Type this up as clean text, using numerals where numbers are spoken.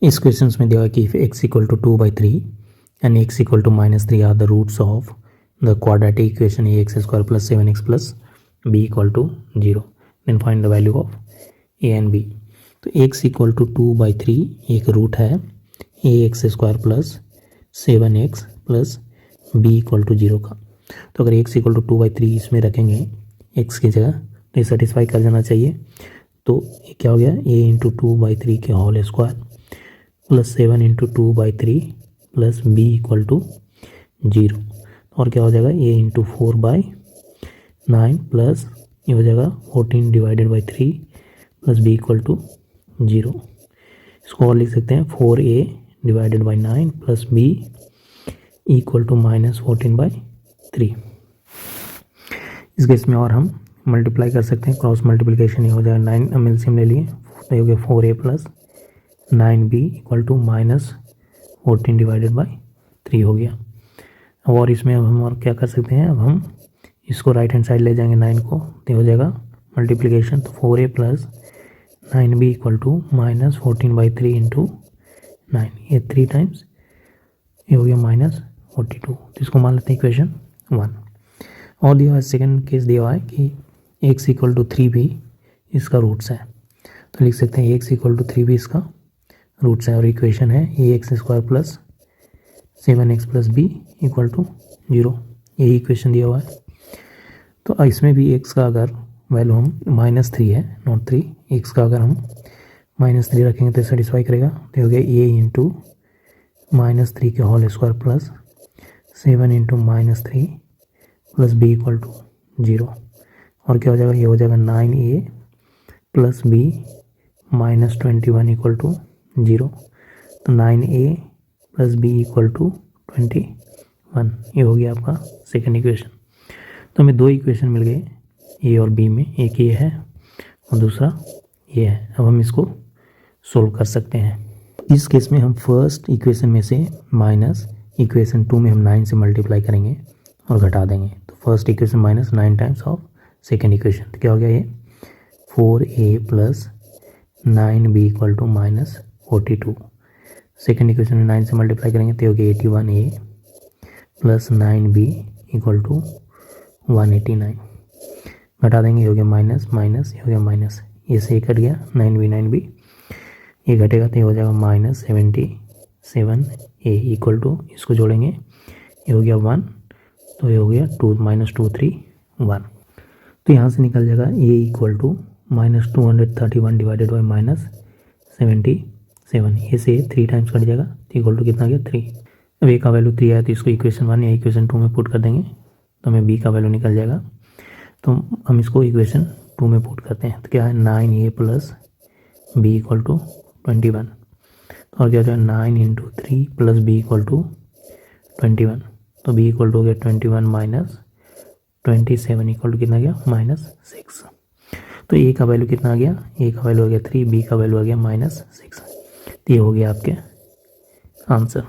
इस क्वेश्चन में दिया है कि if x equal to 2/3 and x equal to -3 are the roots of the quadratic equation ax² + 7x + b equal to 0, then find the value of a and b। तो x equal to 2/3 एक root है ax² + 7x + b equal to 0 का। तो अगर x equal to 2/3 इसमें रखेंगे x की जगह तो ये सेटिस्फाई कर जाना चाहिए। तो ये क्या हो गया, a इंटू 2/3 के whole square + 7 into 2/3 + b equal to 0। और क्या हो जाएगा, a इंटू 4/9 प्लस ये हो जाएगा 14 divided by 3 + b equal to 0। इसको और लिख सकते हैं 4a divided by 9 + b equal to -14/3। इस केस में और हम मल्टीप्लाई कर सकते हैं, क्रॉस मल्टीप्लिकेशन ये हो जाएगा 9 एलसीएम ले लिए तो ये हो गया 4a + 9b equal to -14 divided by 3 हो गया। अब और इसमें अब हम और क्या कर सकते हैं, अब हम इसको राइट हैंड साइड ले जाएंगे 9 को तो हो जाएगा मल्टीप्लिकेशन, तो 4a + 9b equal to -14/3 into 9, ये 3 टाइम्स ये हो गया -42। तो इसको मान लेते हैं इक्वेशन 1। और दिया है सेकेंड केस दिया हुआ है कि x इक्वल टू 3 भी इसका रूट्स है, तो लिख सकते हैं x इक्वल टू 3 भी इसका रूट्स है और इक्वेशन है ax² + 7x + b equal to 0, यही इक्वेशन दिया हुआ है। तो इसमें भी x का अगर वैल्यू हम -3 है नॉट 3, x का अगर हम -3 रखेंगे तो सेटिस्फाई करेगा। तो हो गया a इंटू -3 के whole square plus 7 into -3 + b equal to 0। और क्या हो जाएगा, ये हो जाएगा 9a + b -21 इक्वल टू 0। तो 9a + b इक्वल टू 21, ये हो गया आपका सेकेंड इक्वेशन। तो हमें 2 इक्वेशन मिल गए ए और बी में, एक ये है और दूसरा ये है। अब हम इसको सोल्व कर सकते हैं। इस केस में हम फर्स्ट इक्वेशन में से माइनस इक्वेशन 2 में हम 9 से मल्टीप्लाई करेंगे और घटा देंगे। तो first equation -9 times of second equation, तो क्या हो गया, ये 4a + 9b equal to -42। Second equation में 9 से मल्टीप्लाई करेंगे तो हो गया 81a + 9b इक्वल टू 189। घटा देंगे, हो गया माइनस माइनस, ये हो गया माइनस, ये से कट गया 9b ये घटेगा तो ये हो जाएगा -77a इक्वल टू, इसको जोड़ेंगे ये हो गया 1, तो ये हो गया 2 -2 3 1। तो यहाँ से निकल जाएगा a equal to -231 divided by -77, ये से 3 टाइम्स कट जाएगा तो इक्वल टू कितना गया 3। अब a का वैल्यू 3 आया तो इसको इक्वेशन 1 या इक्वेशन 2 में पुट कर देंगे तो हमें b का वैल्यू निकल जाएगा। तो हम इसको इक्वेशन 2 में पुट करते हैं तो क्या है 9a + b इक्वल टू 21। और क्या हो जाएगा 9 इंटू 3 + b इक्वल टू 21। तो b इक्वल टू हो गया 21 - 27 इक्वल टू कितना गया -6। तो a का वैल्यू कितना आ गया, a का वैल्यू हो गया 3, b का वैल्यू आ गया -6। तो ये हो गया आपके आंसर।